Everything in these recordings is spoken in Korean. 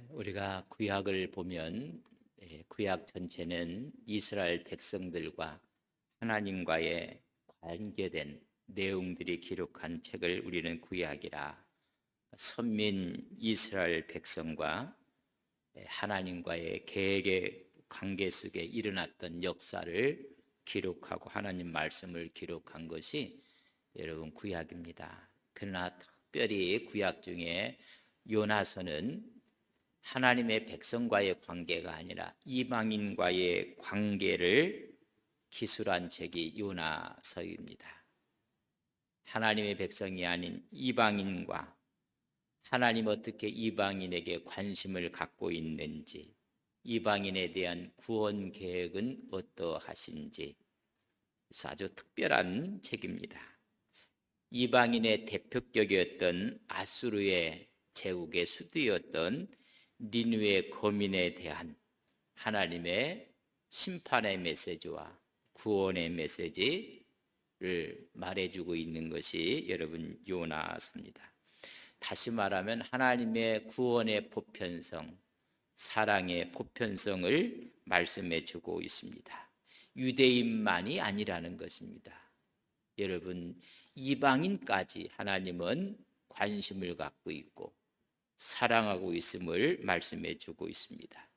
우리가 구약을 보면 구약 전체는 이스라엘 백성들과 하나님과의 관계된 내용들이 기록한 책을 우리는 구약이라, 선민 이스라엘 백성과 하나님과의 계획의 관계 속에 일어났던 역사를 기록하고 하나님 말씀을 기록한 것이 여러분 구약입니다. 그러나 특별히 구약 중에 요나서는 하나님의 백성과의 관계가 아니라 이방인과의 관계를 기술한 책이 요나서입니다. 하나님의 백성이 아닌 이방인과 하나님 어떻게 이방인에게 관심을 갖고 있는지, 이방인에 대한 구원 계획은 어떠하신지 아주 특별한 책입니다. 이방인의 대표격이었던 아수르의 제국의 수도였던 니느웨 거민에 대한 하나님의 심판의 메시지와 구원의 메시지를 말해주고 있는 것이 여러분 요나서입니다. 다시 말하면 하나님의 구원의 보편성, 사랑의 보편성을 말씀해 주고 있습니다. 유대인만이 아니라는 것입니다. 여러분, 이방인까지 하나님은 관심을 갖고 있고 사랑하고 있음을 말씀해 주고 있습니다.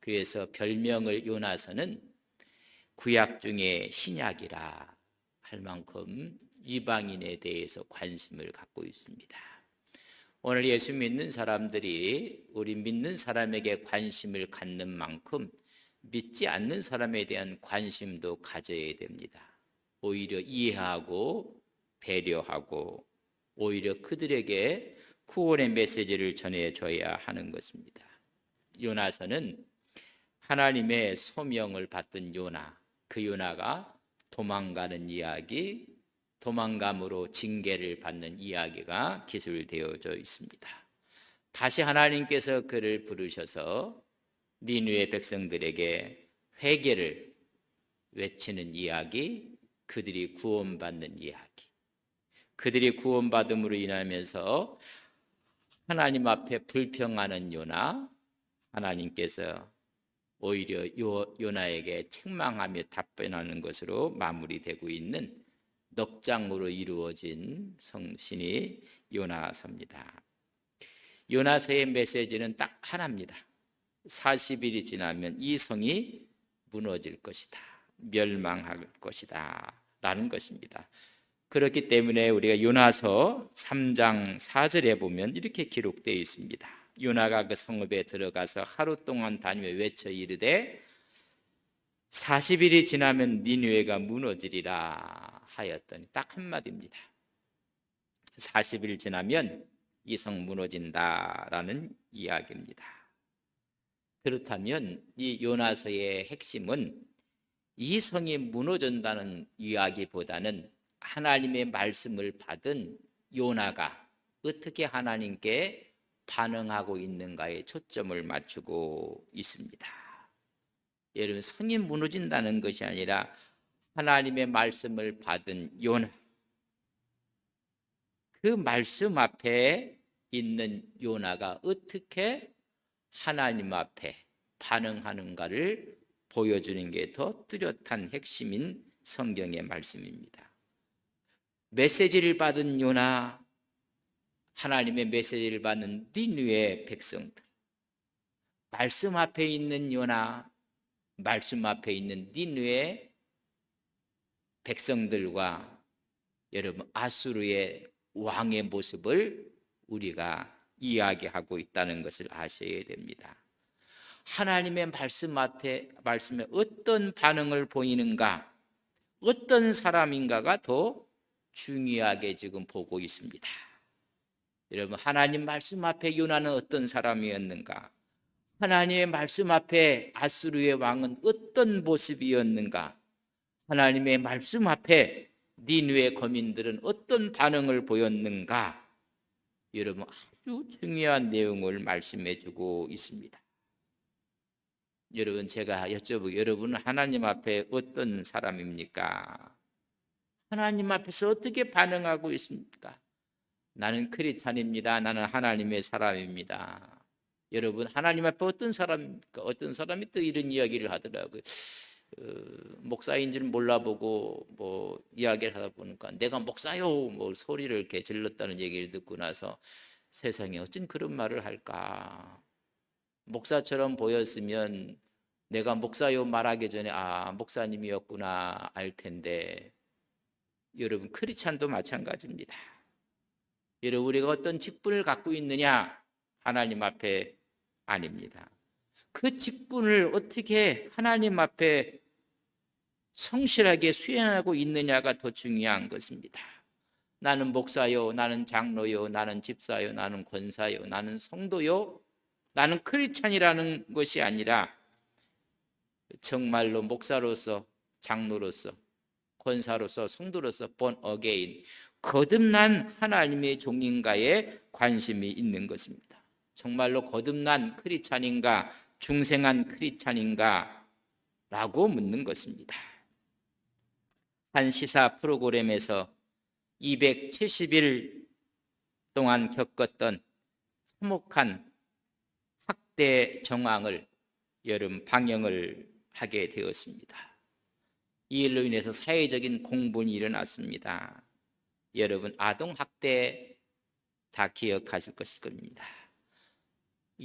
그래서 별명을 요나서는 구약 중에 신약이라 할 만큼 이방인에 대해서 관심을 갖고 있습니다. 오늘 예수 믿는 사람들이 우리 믿는 사람에게 관심을 갖는 만큼 믿지 않는 사람에 대한 관심도 가져야 됩니다. 오히려 이해하고 배려하고 오히려 그들에게 구원의 메시지를 전해줘야 하는 것입니다. 요나서는 하나님의 소명을 받던 요나, 그 요나가 도망가는 이야기, 도망감으로 징계를 받는 이야기가 기술되어져 있습니다. 다시 하나님께서 그를 부르셔서 니느웨 백성들에게 회개를 외치는 이야기, 그들이 구원받는 이야기, 그들이 구원받음으로 인하면서 하나님 앞에 불평하는 요나, 하나님께서 오히려 요나에게 책망하며 답변하는 것으로 마무리되고 있는 넉장으로 이루어진 성신이 요나서입니다. 요나서의 메시지는 딱 하나입니다. 40일이 지나면 이 성이 무너질 것이다, 멸망할 것이다 라는 것입니다. 그렇기 때문에 우리가 요나서 3장 4절에 보면 이렇게 기록되어 있습니다. 요나가 그 성읍에 들어가서 하루 동안 다니며 외쳐 이르되 40일이 지나면 니느웨가 무너지리라 하였더니 딱 한마디입니다. 40일 지나면 이 성 무너진다라는 이야기입니다. 그렇다면 이 요나서의 핵심은 이 성이 무너진다는 이야기보다는 하나님의 말씀을 받은 요나가 어떻게 하나님께 반응하고 있는가에 초점을 맞추고 있습니다. 여러분, 성이 무너진다는 것이 아니라 하나님의 말씀을 받은 요나, 그 말씀 앞에 있는 요나가 어떻게 하나님 앞에 반응하는가를 보여주는 게 더 뚜렷한 핵심인 성경의 말씀입니다. 메시지를 받은 요나, 하나님의 메시지를 받는 니느웨 백성들, 말씀 앞에 있는 요나, 말씀 앞에 있는 니느웨 백성들과 여러분 아수르의 왕의 모습을 우리가 이야기하고 있다는 것을 아셔야 됩니다. 하나님의 말씀에 어떤 반응을 보이는가, 어떤 사람인가가 더 중요하게 지금 보고 있습니다. 여러분, 하나님 말씀 앞에 요나는 어떤 사람이었는가? 하나님의 말씀 앞에 아수르의 왕은 어떤 모습이었는가? 하나님의 말씀 앞에 니느웨 거민들은 어떤 반응을 보였는가? 여러분, 아주 중요한 내용을 말씀해 주고 있습니다. 여러분, 제가 여쭤보고 여러분은 하나님 앞에 어떤 사람입니까? 하나님 앞에서 어떻게 반응하고 있습니까? 나는 크리스찬입니다. 나는 하나님의 사람입니다. 여러분, 하나님 앞에 어떤 사람이 또 이런 이야기를 하더라고요. 목사인 줄 몰라보고 뭐 이야기를 하다 보니까 내가 목사요 뭐 소리를 이렇게 질렀다는 얘기를 듣고 나서 세상에 어쩐 그런 말을 할까. 목사처럼 보였으면 내가 목사요 말하기 전에 아, 목사님이었구나 알 텐데. 여러분, 크리스찬도 마찬가지입니다. 여러분, 우리가 어떤 직분을 갖고 있느냐, 하나님 앞에 아닙니다. 그 직분을 어떻게 하나님 앞에 성실하게 수행하고 있느냐가 더 중요한 것입니다. 나는 목사요, 나는 장로요, 나는 집사요, 나는 권사요, 나는 성도요, 나는 크리스찬이라는 것이 아니라 정말로 목사로서, 장로로서, 권사로서, 성도로서 born again, 거듭난 하나님의 종인가에 관심이 있는 것입니다. 정말로 거듭난 크리스찬인가, 중생한 크리스찬인가 라고 묻는 것입니다. 한 시사 프로그램에서 270일 동안 겪었던 참혹한 학대 정황을 여름 방영을 하게 되었습니다. 이 일로 인해서 사회적인 공분이 일어났습니다. 여러분, 아동학대 다 기억하실 것일 겁니다.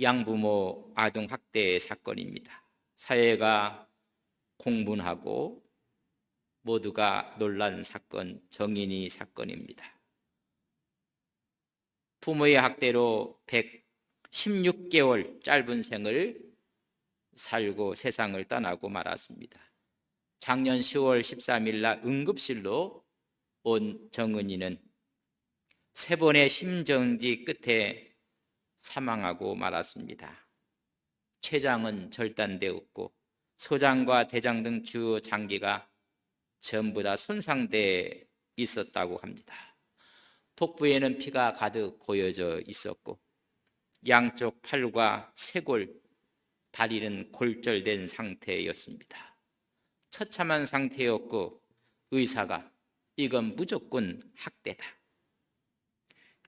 양부모 아동학대 사건입니다. 사회가 공분하고 모두가 놀란 사건, 정인이 사건입니다. 부모의 학대로 116개월 짧은 생을 살고 세상을 떠나고 말았습니다. 작년 10월 13일 날 응급실로 온 정은이는 3번의 심정지 끝에 사망하고 말았습니다. 췌장은 절단되었고 소장과 대장 등 주요 장기가 전부 다 손상돼 있었다고 합니다. 복부에는 피가 가득 고여져 있었고 양쪽 팔과 쇄골, 다리는 골절된 상태였습니다. 처참한 상태였고 의사가 이건 무조건 학대다,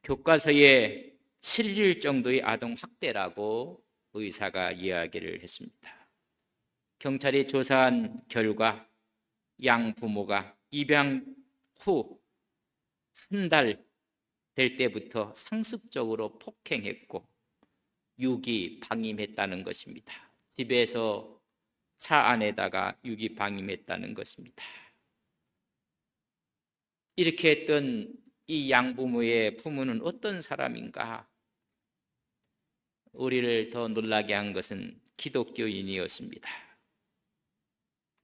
교과서에 실릴 정도의 아동 학대라고 의사가 이야기를 했습니다. 경찰이 조사한 결과 양 부모가 입양 후 한 달 될 때부터 상습적으로 폭행했고 유기 방임했다는 것입니다. 집에서 차 안에다가 유기 방임했다는 것입니다. 이렇게 했던 이 양부모의 부모는 어떤 사람인가? 우리를 더 놀라게 한 것은 기독교인이었습니다.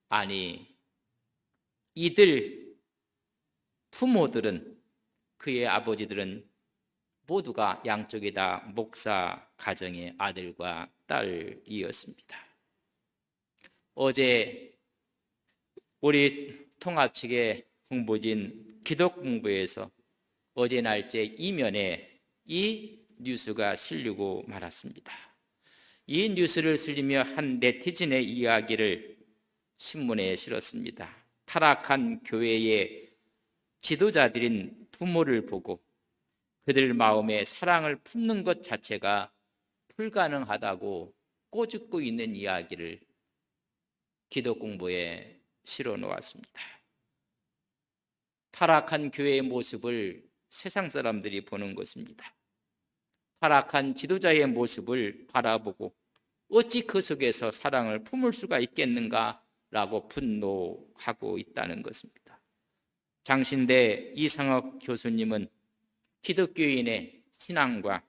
아니, 이들 부모들은, 그의 아버지들은 모두가 양쪽이 다 목사 가정의 아들과 딸이었습니다. 어제 우리 통합 측의 홍보진 기독공부에서 어제 날짜 이면에 이 뉴스가 실리고 말았습니다. 이 뉴스를 실리며 한 네티즌의 이야기를 신문에 실었습니다. 타락한 교회의 지도자들인 부모를 보고 그들 마음에 사랑을 품는 것 자체가 불가능하다고 꼬집고 있는 이야기를 기독공부에 실어 놓았습니다. 타락한 교회의 모습을 세상 사람들이 보는 것입니다. 타락한 지도자의 모습을 바라보고 어찌 그 속에서 사랑을 품을 수가 있겠는가라고 분노하고 있다는 것입니다. 장신대 이상학 교수님은 기독교인의 신앙과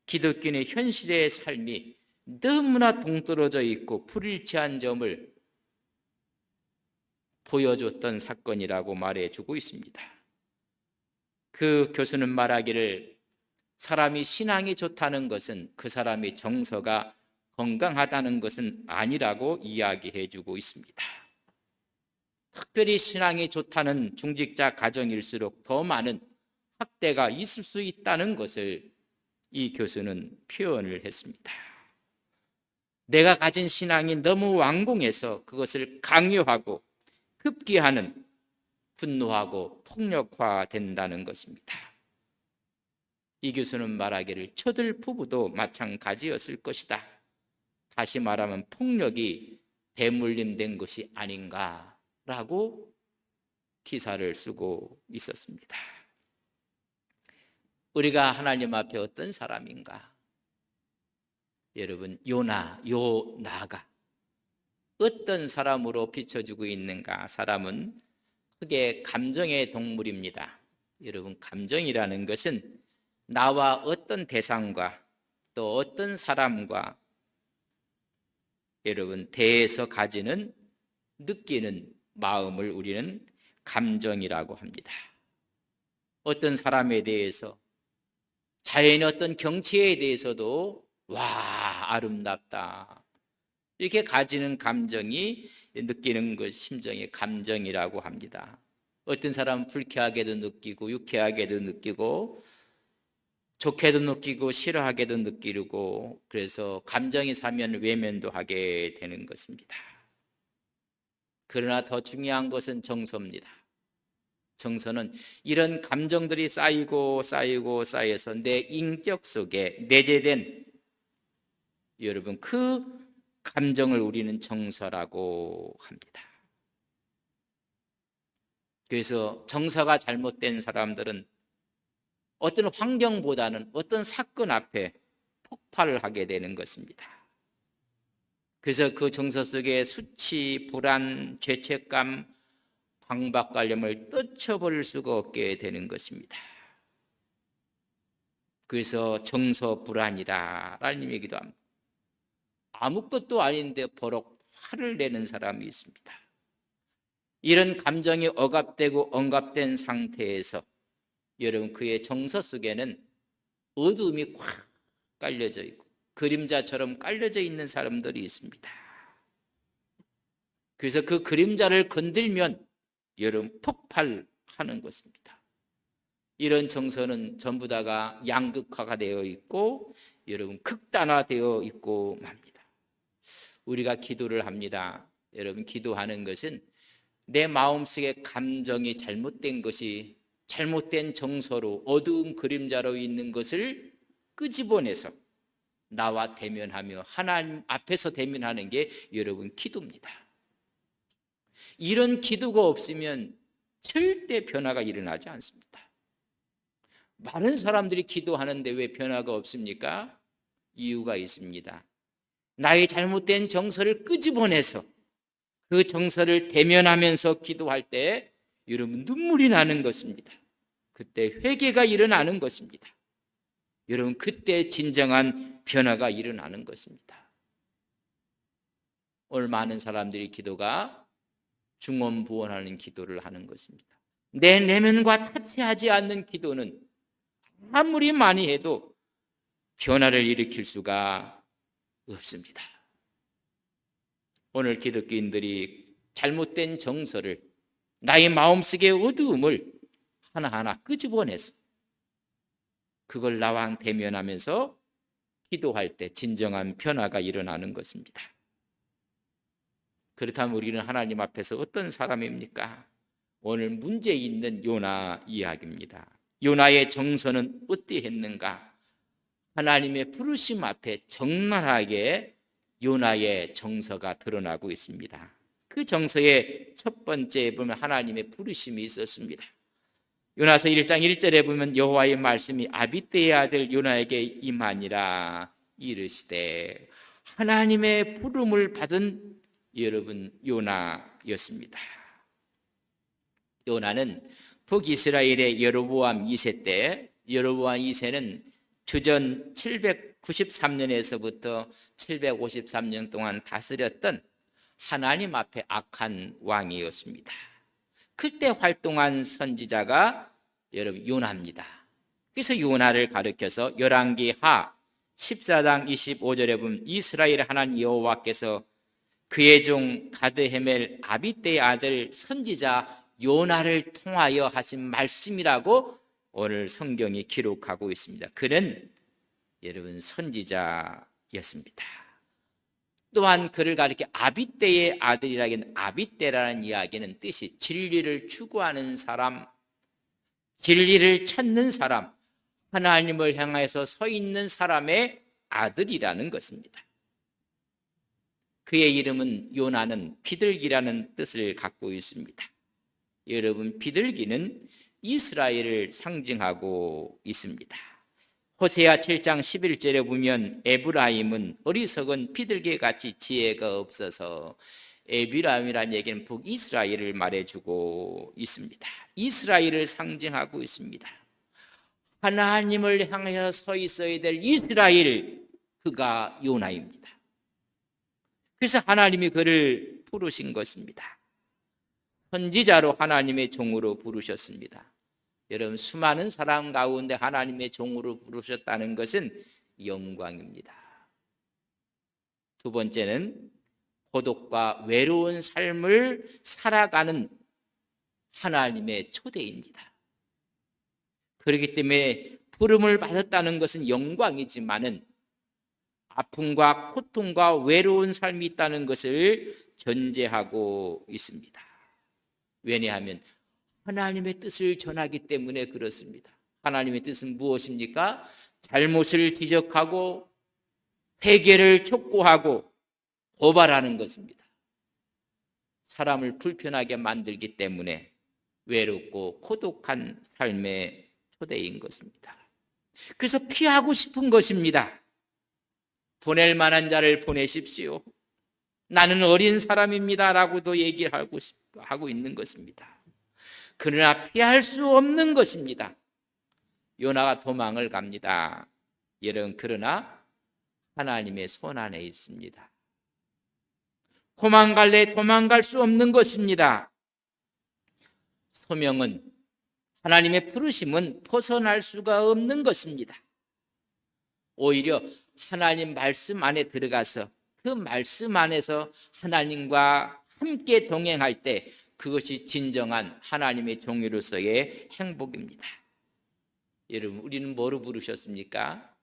기독교인의 현실의 삶이 너무나 동떨어져 있고 불일치한 점을 보여줬던 사건이라고 말해주고 있습니다. 그 교수는 말하기를 사람이 신앙이 좋다는 것은 그 사람의 정서가 건강하다는 것은 아니라고 이야기해주고 있습니다. 특별히 신앙이 좋다는 중직자 가정일수록 더 많은 학대가 있을 수 있다는 것을 이 교수는 표현을 했습니다. 내가 가진 신앙이 너무 완공해서 그것을 강요하고 급기하는, 분노하고 폭력화된다는 것입니다. 이 교수는 말하기를 저들 부부도 마찬가지였을 것이다. 다시 말하면 폭력이 대물림된 것이 아닌가라고 기사를 쓰고 있었습니다. 우리가 하나님 앞에 어떤 사람인가? 여러분, 요나가 어떤 사람으로 비춰지고 있는가? 사람은 크게 감정의 동물입니다. 여러분, 감정이라는 것은 나와 어떤 대상과 또 어떤 사람과 여러분 대해서 가지는 느끼는 마음을 우리는 감정이라고 합니다. 어떤 사람에 대해서, 자연의 어떤 경치에 대해서도 와, 아름답다 이렇게 가지는 감정이, 느끼는 것, 심정의 감정이라고 합니다. 어떤 사람은 불쾌하게도 느끼고 유쾌하게도 느끼고 좋게도 느끼고 싫어하게도 느끼고, 그래서 감정이 사면 외면도 하게 되는 것입니다. 그러나 더 중요한 것은 정서입니다. 정서는 이런 감정들이 쌓여서 내 인격 속에 내재된, 여러분, 그 감정을 우리는 정서라고 합니다. 그래서 정서가 잘못된 사람들은 어떤 환경보다는 어떤 사건 앞에 폭발을 하게 되는 것입니다. 그래서 그 정서 속에 수치, 불안, 죄책감, 강박관념을 떨쳐버릴 수가 없게 되는 것입니다. 그래서 정서 불안이다라는 얘기도 합니다. 아무것도 아닌데 버럭 화를 내는 사람이 있습니다. 이런 감정이 억압되고 억압된 상태에서 여러분, 그의 정서 속에는 어두움이 꽉 깔려져 있고 그림자처럼 깔려져 있는 사람들이 있습니다. 그래서 그 그림자를 건들면 여러분 폭발하는 것입니다. 이런 정서는 전부 다가 양극화가 되어 있고 여러분 극단화되어 있고 맙니다. 우리가 기도를 합니다. 여러분, 기도하는 것은 내 마음속에 감정이 잘못된 것이, 잘못된 정서로 어두운 그림자로 있는 것을 끄집어내서 나와 대면하며 하나님 앞에서 대면하는 게 여러분 기도입니다. 이런 기도가 없으면 절대 변화가 일어나지 않습니다. 많은 사람들이 기도하는데 왜 변화가 없습니까? 이유가 있습니다. 나의 잘못된 정서를 끄집어내서 그 정서를 대면하면서 기도할 때 여러분 눈물이 나는 것입니다. 그때 회개가 일어나는 것입니다. 여러분, 그때 진정한 변화가 일어나는 것입니다. 오늘 많은 사람들이 기도가 중언부언하는 기도를 하는 것입니다. 내 내면과 타치하지 않는 기도는 아무리 많이 해도 변화를 일으킬 수가 없습니다. 오늘 기독교인들이 잘못된 정서를, 나의 마음속의 어두움을 하나하나 끄집어내서 그걸 나와 대면하면서 기도할 때 진정한 변화가 일어나는 것입니다. 그렇다면 우리는 하나님 앞에서 어떤 사람입니까? 오늘 문제 있는 요나 이야기입니다. 요나의 정서는 어떠했는가? 하나님의 부르심 앞에 적나라하게 요나의 정서가 드러나고 있습니다. 그 정서의 첫 번째 보면 하나님의 부르심이 있었습니다. 요나서 1장 1절에 보면 여호와의 말씀이 아비떼의 아들 요나에게 임하니라 이르시되, 하나님의 부름을 받은 여러분 요나였습니다. 요나는 북이스라엘의 여로보암 2세 때, 여로보암 2세는 주전 793년에서부터 753년 동안 다스렸던 하나님 앞에 악한 왕이었습니다. 그때 활동한 선지자가 여러분 요나입니다. 그래서 요나를 가리켜서 열왕기하 14장 25절에 보면 이스라엘 하나님 여호와께서 그의 종 가드헤멜 아비떼의 아들 선지자 요나를 통하여 하신 말씀이라고 오늘 성경이 기록하고 있습니다. 그는 여러분 선지자였습니다. 또한 그를 가리켜 아비떼의 아들이라기는, 아비떼라는 이야기는 뜻이 진리를 추구하는 사람, 진리를 찾는 사람, 하나님을 향해서 서 있는 사람의 아들이라는 것입니다. 그의 이름은 요나는 비둘기라는 뜻을 갖고 있습니다. 여러분, 비둘기는 이스라엘을 상징하고 있습니다. 호세아 7장 11절에 보면 에브라임은 어리석은 비둘기같이 지혜가 없어서, 에브라임이라는 얘기는 북이스라엘을 말해주고 있습니다. 이스라엘을 상징하고 있습니다. 하나님을 향해서 서 있어야 될 이스라엘, 그가 요나입니다. 그래서 하나님이 그를 부르신 것입니다. 선지자로 하나님의 종으로 부르셨습니다. 여러분, 수많은 사람 가운데 하나님의 종으로 부르셨다는 것은 영광입니다. 두 번째는 고독과 외로운 삶을 살아가는 하나님의 초대입니다. 그렇기 때문에 부름을 받았다는 것은 영광이지만은 아픔과 고통과 외로운 삶이 있다는 것을 전제하고 있습니다. 왜냐하면 하나님의 뜻을 전하기 때문에 그렇습니다. 하나님의 뜻은 무엇입니까? 잘못을 지적하고 회개를 촉구하고 고발하는 것입니다. 사람을 불편하게 만들기 때문에 외롭고 고독한 삶의 초대인 것입니다. 그래서 피하고 싶은 것입니다. 보낼 만한 자를 보내십시오. 나는 어린 사람입니다 라고도 얘기를 하고 있는 것입니다. 그러나 피할 수 없는 것입니다. 요나가 도망을 갑니다. 여러분, 그러나 하나님의 손 안에 있습니다. 도망갈래 도망갈 수 없는 것입니다. 소명은, 하나님의 부르심은 벗어날 수가 없는 것입니다. 오히려 하나님 말씀 안에 들어가서 그 말씀 안에서 하나님과 함께 동행할 때 그것이 진정한 하나님의 종으로서의 행복입니다. 여러분, 우리는 뭐로 부르셨습니까?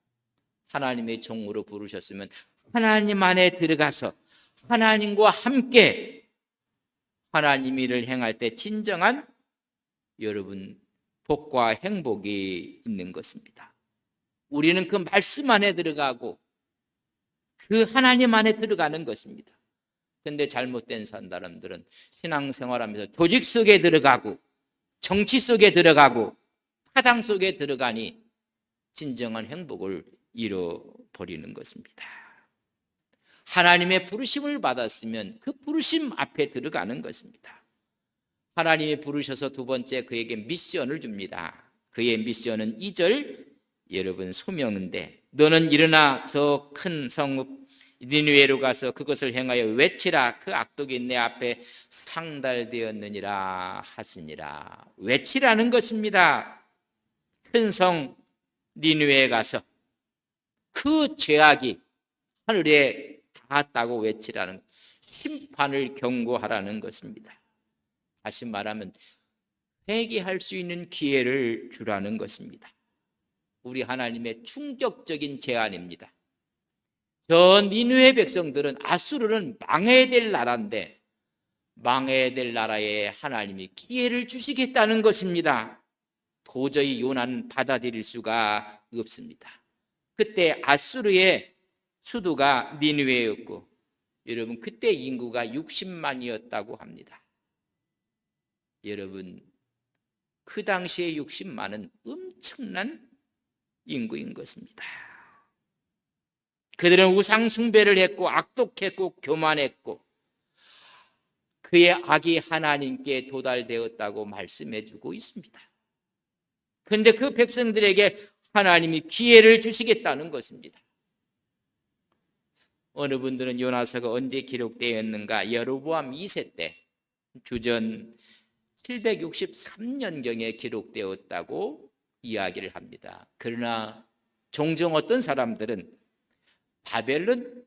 하나님의 종으로 부르셨으면 하나님 안에 들어가서 하나님과 함께 하나님 일을 행할 때 진정한 여러분 복과 행복이 있는 것입니다. 우리는 그 말씀 안에 들어가고 그 하나님 안에 들어가는 것입니다. 그런데 잘못된 사람들은 신앙생활하면서 조직 속에 들어가고 정치 속에 들어가고 사당 속에 들어가니 진정한 행복을 잃어버리는 것입니다. 하나님의 부르심을 받았으면 그 부르심 앞에 들어가는 것입니다. 하나님이 부르셔서 두 번째 그에게 미션을 줍니다. 그의 미션은 2절, 여러분 소명인데, 너는 일어나 저 큰 성읍 니느웨로 가서 그것을 행하여 외치라. 그 악독이 내 앞에 상달되었느니라 하시니라. 외치라는 것입니다. 큰 성 니느웨에 가서 그 죄악이 하늘에 닿았다고 외치라는, 심판을 경고하라는 것입니다. 다시 말하면 회개할 수 있는 기회를 주라는 것입니다. 우리 하나님의 충격적인 제안입니다. 저 니느웨 백성들은 아수르는 망해야 될 나라인데 망해야 될 나라에 하나님이 기회를 주시겠다는 것입니다. 도저히 요나는 받아들일 수가 없습니다. 그때 아수르의 수도가 니느웨였고, 여러분 그때 인구가 60만이었다고 합니다. 여러분, 그 당시에 60만은 엄청난 인구인 것입니다. 그들은 우상 숭배를 했고 악독했고 교만했고 그의 악이 하나님께 도달되었다고 말씀해 주고 있습니다. 그런데 그 백성들에게 하나님이 기회를 주시겠다는 것입니다. 어느 분들은 요나서가 언제 기록되었는가, 여로보암 2세 때 주전 763년경에 기록되었다고 이야기를 합니다. 그러나 종종 어떤 사람들은 바벨론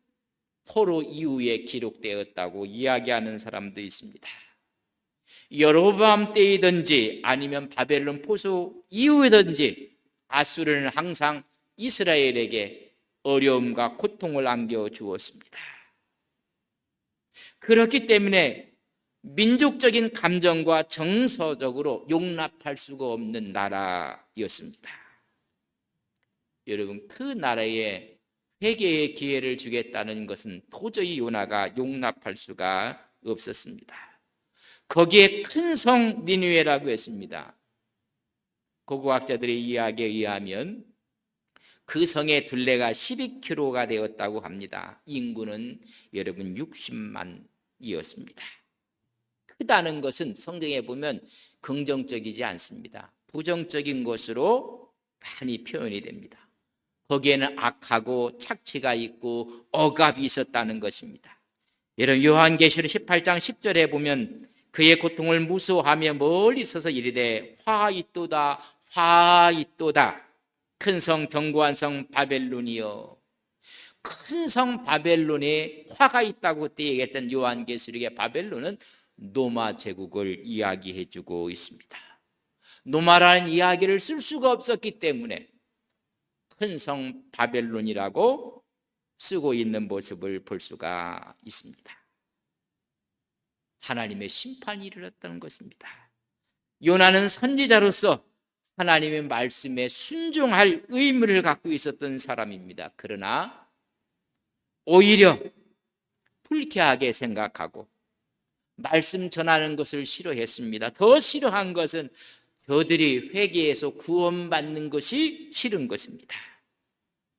포로 이후에 기록되었다고 이야기하는 사람도 있습니다. 여로보암 때이든지 아니면 바벨론 포수 이후이든지 아수르는 항상 이스라엘에게 어려움과 고통을 안겨주었습니다. 그렇기 때문에 민족적인 감정과 정서적으로 용납할 수가 없는 나라였습니다. 여러분, 그 나라에 회개의 기회를 주겠다는 것은 도저히 요나가 용납할 수가 없었습니다. 거기에 큰 성 니느웨라고 했습니다. 고고학자들의 이야기에 의하면 그 성의 둘레가 12km가 되었다고 합니다. 인구는 여러분 60만이었습니다. 크다는 것은 성경에 보면 긍정적이지 않습니다. 부정적인 것으로 많이 표현이 됩니다. 거기에는 악하고 착취가 있고 억압이 있었다는 것입니다. 여러분, 요한계시록 18장 10절에 보면 그의 고통을 무서워하며 멀리 서서 이르되 화 있도다, 화 있도다. 큰 성 견고한 성 바벨론이여. 큰 성 바벨론에 화가 있다고 그때 얘기했던 요한계시록의 바벨론은 노마 제국을 이야기해주고 있습니다. 노마라는 이야기를 쓸 수가 없었기 때문에 큰 성 바벨론이라고 쓰고 있는 모습을 볼 수가 있습니다. 하나님의 심판이 이르렀다는 것입니다. 요나는 선지자로서 하나님의 말씀에 순종할 의무를 갖고 있었던 사람입니다. 그러나 오히려 불쾌하게 생각하고 말씀 전하는 것을 싫어했습니다. 더 싫어한 것은 저들이 회개해서 구원받는 것이 싫은 것입니다.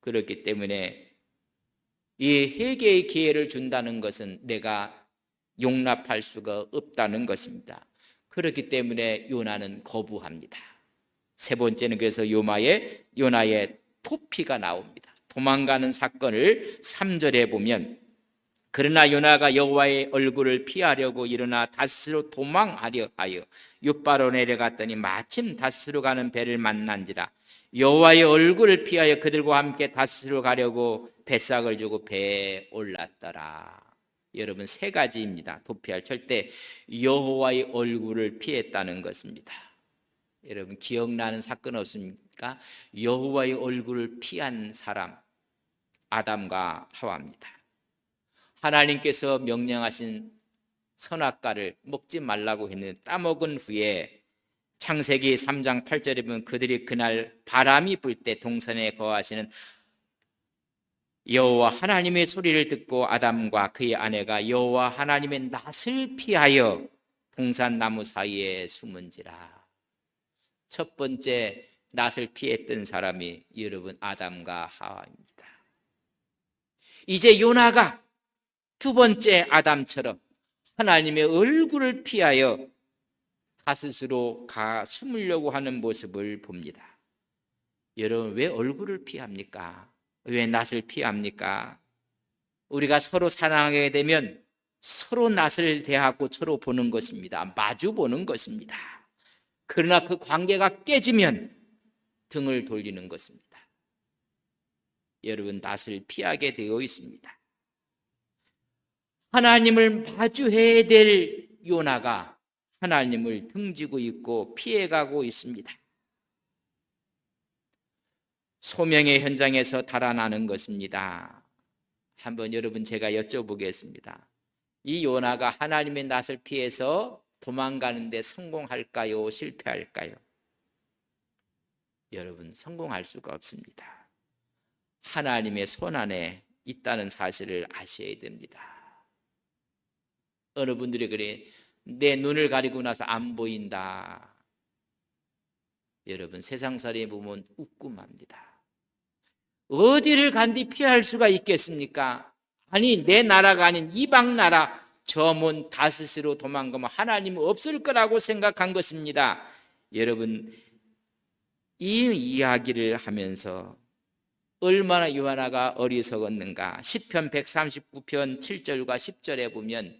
그렇기 때문에 이 회개의 기회를 준다는 것은 내가 용납할 수가 없다는 것입니다. 그렇기 때문에 요나는 거부합니다. 세 번째는 그래서 요나의 토피가 나옵니다. 도망가는 사건을 3절에 보면 그러나 요나가 여호와의 얼굴을 피하려고 일어나 다스로 도망하려 하여 윗바로 내려갔더니 마침 다스로 가는 배를 만난지라. 여호와의 얼굴을 피하여 그들과 함께 다스로 가려고 뱃삭을 주고 배에 올랐더라. 여러분, 세 가지입니다. 도피할 절대 여호와의 얼굴을 피했다는 것입니다. 여러분, 기억나는 사건 없습니까? 여호와의 얼굴을 피한 사람, 아담과 하와입니다. 하나님께서 명령하신 선악과를 먹지 말라고 했는데 따먹은 후에 창세기 3장 8절에 보면 그들이 그날 바람이 불 때 동산에 거하시는 여호와 하나님의 소리를 듣고 아담과 그의 아내가 여호와 하나님의 낯을 피하여 동산 나무 사이에 숨은지라. 첫 번째 낯을 피했던 사람이 여러분 아담과 하와입니다. 이제 요나가 두 번째 아담처럼 하나님의 얼굴을 피하여 다스스로 숨으려고 하는 모습을 봅니다. 여러분, 왜 얼굴을 피합니까? 왜 낯을 피합니까? 우리가 서로 사랑하게 되면 서로 낯을 대하고 서로 보는 것입니다. 마주 보는 것입니다. 그러나 그 관계가 깨지면 등을 돌리는 것입니다. 여러분, 낯을 피하게 되어 있습니다. 하나님을 마주해야 될 요나가 하나님을 등지고 있고 피해가고 있습니다. 소명의 현장에서 달아나는 것입니다. 한번 여러분 제가 여쭤보겠습니다. 이 요나가 하나님의 낯을 피해서 도망가는데 성공할까요? 실패할까요? 여러분, 성공할 수가 없습니다. 하나님의 손 안에 있다는 사실을 아셔야 됩니다. 어느 분들이 그래, 내 눈을 가리고 나서 안 보인다. 여러분, 세상살이 보면 웃끔합니다. 어디를 간디 피할 수가 있겠습니까? 아니, 내 나라가 아닌 이방 나라 저 먼 다스스로 도망가면 하나님은 없을 거라고 생각한 것입니다. 여러분, 이 이야기를 하면서 얼마나 요나가 어리석었는가. 시편 139편 7절과 10절에 보면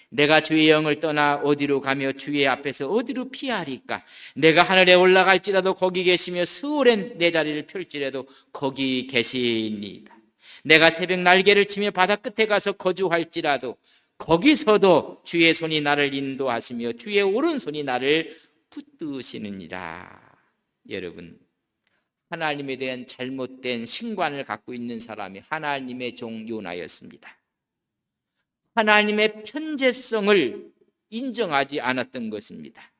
내가 주의 영을 떠나 어디로 가며 주의 앞에서 어디로 피하리까? 내가 하늘에 올라갈지라도 거기 계시며 스올엔 내 자리를 펼지라도 거기 계시니이다. 내가 새벽 날개를 치며 바다 끝에 가서 거주할지라도 거기서도 주의 손이 나를 인도하시며 주의 오른손이 나를 붙드시느니라. 여러분, 하나님에 대한 잘못된 신관을 갖고 있는 사람이 하나님의 종 요나였습니다. 하나님의 편재성을 인정하지 않았던 것입니다.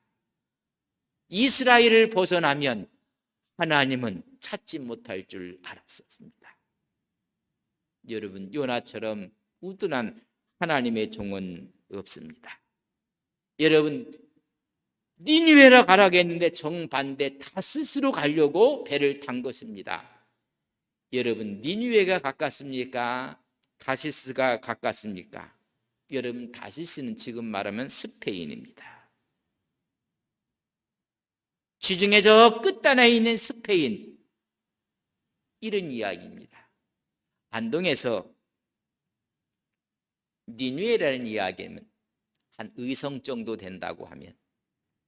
이스라엘을 벗어나면 하나님은 찾지 못할 줄 알았었습니다. 여러분, 요나처럼 우둔한 하나님의 종은 없습니다. 여러분, 니느웨로 가라고 했는데 정반대 다스스로 가려고 배를 탄 것입니다. 여러분, 니느웨가 가깝습니까? 다시스가 가깝습니까? 여러분, 다시스는 지금 말하면 스페인입니다. 지중해 저 끝단에 있는 스페인, 이런 이야기입니다. 안동에서 니느웨라는 이야기는 한 의성 정도 된다고 하면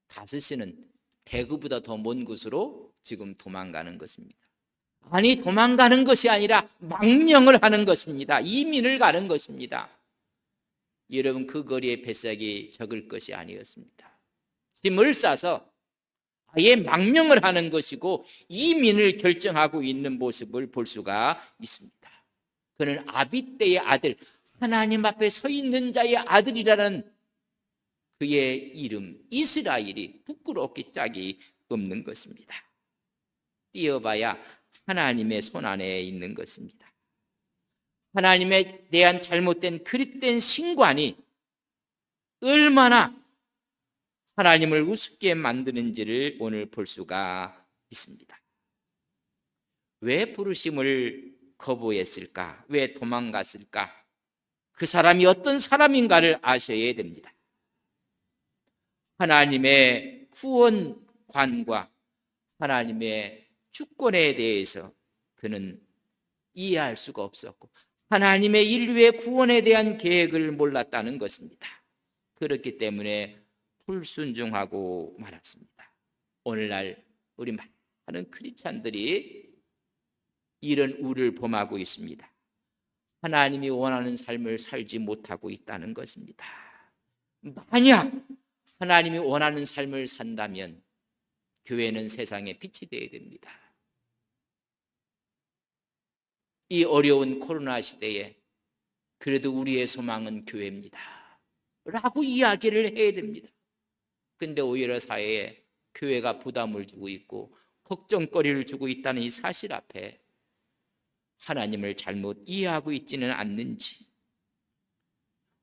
다시스는 대구보다 더 먼 곳으로 지금 도망가는 것입니다. 아니, 도망가는 것이 아니라 망명을 하는 것입니다. 이민을 가는 것입니다. 여러분, 그 거리의 뱃삭이 적을 것이 아니었습니다. 짐을 싸서 아예 망명을 하는 것이고 이민을 결정하고 있는 모습을 볼 수가 있습니다. 그는 아비떼의 아들, 하나님 앞에 서 있는 자의 아들이라는 그의 이름 이스라엘이 부끄럽기 짝이 없는 것입니다. 띄어봐야 하나님의 손 안에 있는 것입니다. 하나님에 대한 잘못된 그릇된 신관이 얼마나 하나님을 우습게 만드는지를 오늘 볼 수가 있습니다. 왜 부르심을 거부했을까? 왜 도망갔을까? 그 사람이 어떤 사람인가를 아셔야 됩니다. 하나님의 구원관과 하나님의 주권에 대해서 그는 이해할 수가 없었고 하나님의 인류의 구원에 대한 계획을 몰랐다는 것입니다. 그렇기 때문에 불순종하고 말았습니다. 오늘날 우리 많은 크리스찬들이 이런 우를 범하고 있습니다. 하나님이 원하는 삶을 살지 못하고 있다는 것입니다. 만약 하나님이 원하는 삶을 산다면 교회는 세상에 빛이 되어야 됩니다. 이 어려운 코로나 시대에 그래도 우리의 소망은 교회입니다 라고 이야기를 해야 됩니다. 근데 오히려 사회에 교회가 부담을 주고 있고 걱정거리를 주고 있다는 이 사실 앞에 하나님을 잘못 이해하고 있지는 않는지,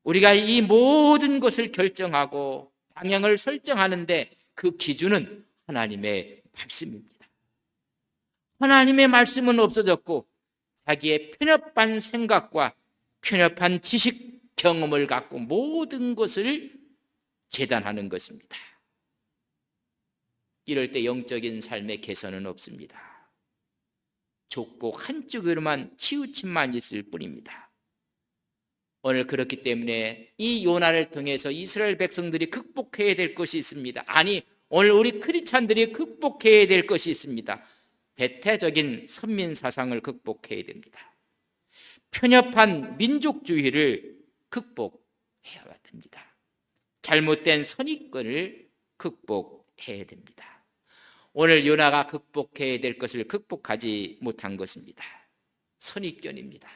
우리가 이 모든 것을 결정하고 방향을 설정하는데 그 기준은 하나님의 말씀입니다. 하나님의 말씀은 없어졌고 자기의 편협한 생각과 편협한 지식 경험을 갖고 모든 것을 재단하는 것입니다. 이럴 때 영적인 삶의 개선은 없습니다. 좁고 한쪽으로만 치우침만 있을 뿐입니다. 오늘 그렇기 때문에 이 요나를 통해서 이스라엘 백성들이 극복해야 될 것이 있습니다. 아니, 오늘 우리 크리스찬들이 극복해야 될 것이 있습니다. 배타적인 선민 사상을 극복해야 됩니다. 편협한 민족주의를 극복해야 됩니다. 잘못된 선입견을 극복해야 됩니다. 오늘 요나가 극복해야 될 것을 극복하지 못한 것입니다. 선입견입니다.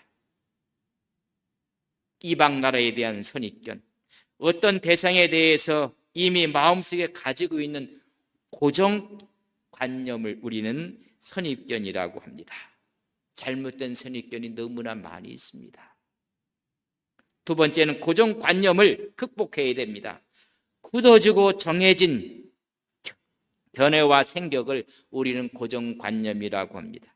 이방 나라에 대한 선입견, 어떤 대상에 대해서 이미 마음속에 가지고 있는 고정관념을 우리는 선입견이라고 합니다. 잘못된 선입견이 너무나 많이 있습니다. 두 번째는 고정관념을 극복해야 됩니다. 굳어지고 정해진 견해와 생각을 우리는 고정관념이라고 합니다.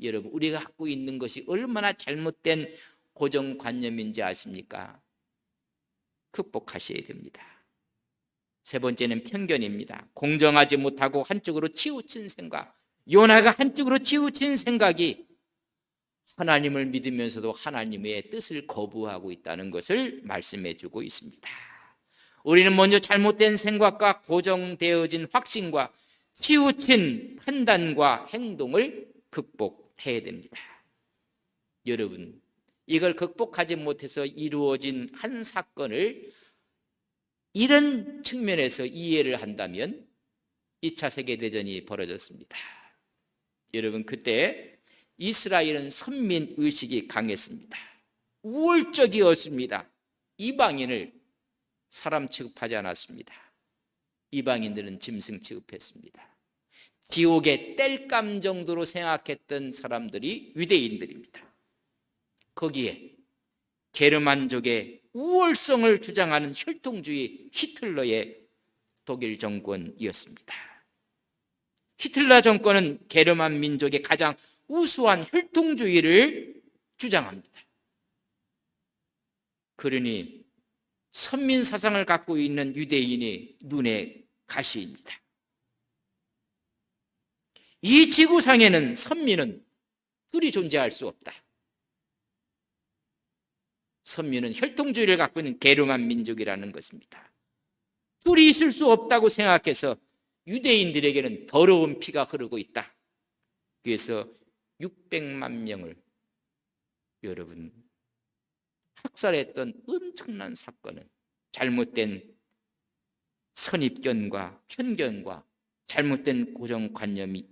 여러분, 우리가 갖고 있는 것이 얼마나 잘못된 고정관념인지 아십니까? 극복하셔야 됩니다. 세 번째는 편견입니다. 공정하지 못하고 한쪽으로 치우친 생각. 요나가 한쪽으로 치우친 생각이 하나님을 믿으면서도 하나님의 뜻을 거부하고 있다는 것을 말씀해 주고 있습니다. 우리는 먼저 잘못된 생각과 고정되어진 확신과 치우친 판단과 행동을 극복해야 됩니다. 여러분, 이걸 극복하지 못해서 이루어진 한 사건을 이런 측면에서 이해를 한다면 2차 세계대전이 벌어졌습니다. 여러분, 그때 이스라엘은 선민의식이 강했습니다. 우월적이었습니다. 이방인을 사람 취급하지 않았습니다. 이방인들은 짐승 취급했습니다. 지옥의 땔감 정도로 생각했던 사람들이 유대인들입니다. 거기에 게르만족의 우월성을 주장하는 혈통주의 히틀러의 독일 정권이었습니다. 히틀러 정권은 게르만 민족의 가장 우수한 혈통주의를 주장합니다. 그러니 선민 사상을 갖고 있는 유대인이 눈에 가시입니다. 이 지구상에는 선민은 둘이 존재할 수 없다. 선민은 혈통주의를 갖고 있는 게르만 민족이라는 것입니다. 둘이 있을 수 없다고 생각해서 유대인들에게는 더러운 피가 흐르고 있다. 그래서 600만 명을 여러분 학살했던 엄청난 사건은 잘못된 선입견과 편견과 잘못된 고정관념이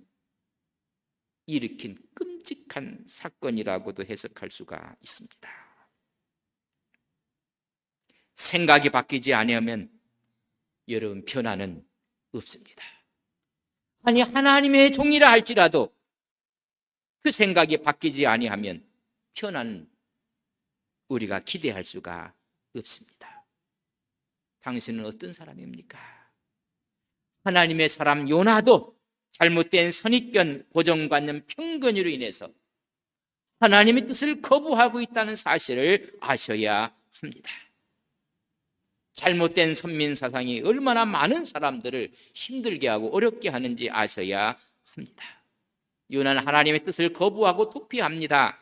일으킨 끔찍한 사건이라고도 해석할 수가 있습니다. 생각이 바뀌지 않으면 여러분 변화는 없습니다. 아니 하나님의 종이라 할지라도 그 생각이 바뀌지 아니하면 변화는 우리가 기대할 수가 없습니다. 당신은 어떤 사람입니까? 하나님의 사람 요나도 잘못된 선입견, 고정관념, 편견으로 인해서 하나님의 뜻을 거부하고 있다는 사실을 아셔야 합니다. 잘못된 선민사상이 얼마나 많은 사람들을 힘들게 하고 어렵게 하는지 아셔야 합니다. 요나는 하나님의 뜻을 거부하고 도피합니다.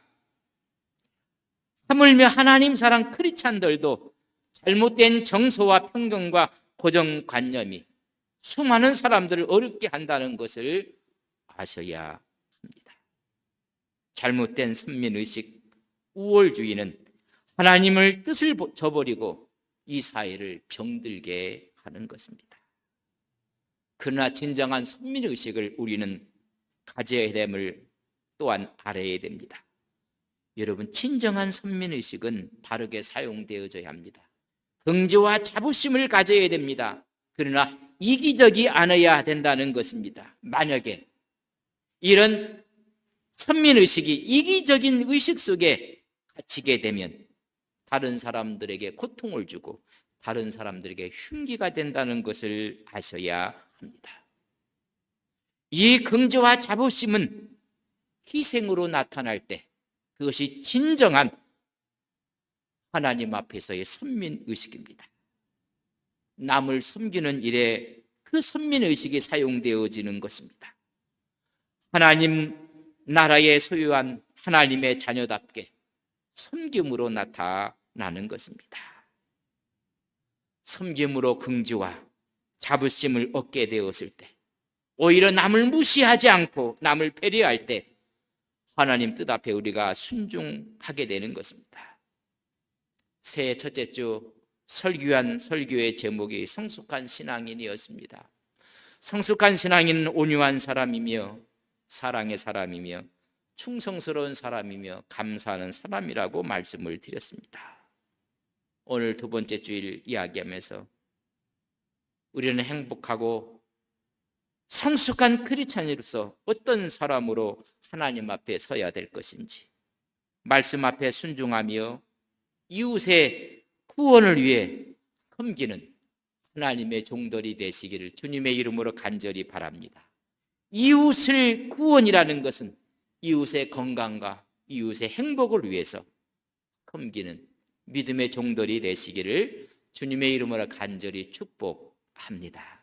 하물며 하나님 사랑 크리스찬들도 잘못된 정서와 편견과 고정관념이 수많은 사람들을 어렵게 한다는 것을 아셔야 합니다. 잘못된 선민의식, 우월주의는 하나님의 뜻을 저버리고 이 사회를 병들게 하는 것입니다. 그러나 진정한 선민의식을 우리는 가져야 됨을 또한 알아야 됩니다. 여러분, 진정한 선민의식은 바르게 사용되어져야 합니다. 긍지와 자부심을 가져야 됩니다. 그러나 이기적이 않아야 된다는 것입니다. 만약에 이런 선민의식이 이기적인 의식 속에 갇히게 되면 다른 사람들에게 고통을 주고 다른 사람들에게 흉기가 된다는 것을 아셔야 합니다. 이 긍지와 자부심은 희생으로 나타날 때 그것이 진정한 하나님 앞에서의 선민의식입니다. 남을 섬기는 일에 그 선민의식이 사용되어지는 것입니다. 하나님 나라에 소유한 하나님의 자녀답게 섬김으로 나타나는 것입니다. 섬김으로 긍지와 자부심을 얻게 되었을 때 오히려 남을 무시하지 않고 남을 배려할 때 하나님 뜻 앞에 우리가 순종하게 되는 것입니다. 새해 첫째 주 설교한 설교의 제목이 성숙한 신앙인이었습니다. 성숙한 신앙인은 온유한 사람이며 사랑의 사람이며 충성스러운 사람이며 감사하는 사람이라고 말씀을 드렸습니다. 오늘 두 번째 주일 이야기하면서 우리는 행복하고 성숙한 크리스찬으로서 어떤 사람으로 하나님 앞에 서야 될 것인지, 말씀 앞에 순종하며 이웃의 구원을 위해 섬기는 하나님의 종들이 되시기를 주님의 이름으로 간절히 바랍니다. 이웃을 구원이라는 것은 이웃의 건강과 이웃의 행복을 위해서 섬기는 믿음의 종들이 되시기를 주님의 이름으로 간절히 축복합니다.